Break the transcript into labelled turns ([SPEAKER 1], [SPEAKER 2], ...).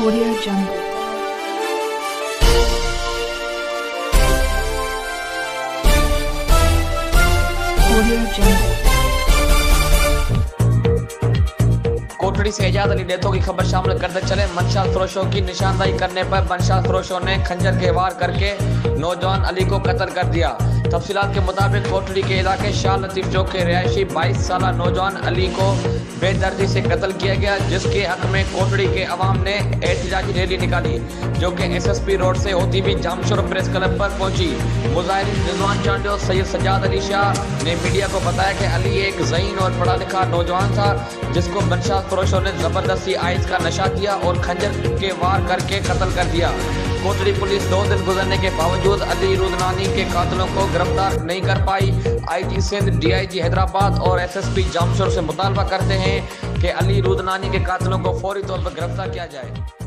[SPEAKER 1] Audio Jungle. Audio Jungle.
[SPEAKER 2] Kotri से एजाज अली डेथों की खबर शामिल करते चले। मंशात फरोशों की निशानदाही करने पर मंशात फरोशों ने खंजर के वार करके नौजवान अली को कत्ल कर दिया। तफसीलात के मुताबिक कोटड़ी के इलाके शाह लतीफ चौक के रिहायशी 22 साल नौजवान अली को बेदर्दी से कत्ल किया गया, जिसके हक में कोटड़ी के अवाम ने एहतजाजी रैली निकाली, जो कि SSP रोड से होती हुई जामशोर प्रेस क्लब पर पहुंची। मुजाहिरीन रिजवान चांडी और सैयद सज्जाद अली शाह ने मीडिया को बताया कि अली एक ज़हीन और पढ़ा लिखा नौजवान था, जिसको मंशात फरोशों ने जबरदस्ती आइस का नशा दिया और खंजर के वार करके कत्ल कर दिया। कोटड़ी पुलिस 2 दिन गुजरने के बावजूद अली रुदनानी के कातिलों को गिरफ्तार नहीं कर पाई। IG सिंध, DIG हैदराबाद और SSP जामशोर से मुतालबा करते हैं कि अली रुदनानी के कातिलों को फौरी तौर पर गिरफ्तार किया जाए।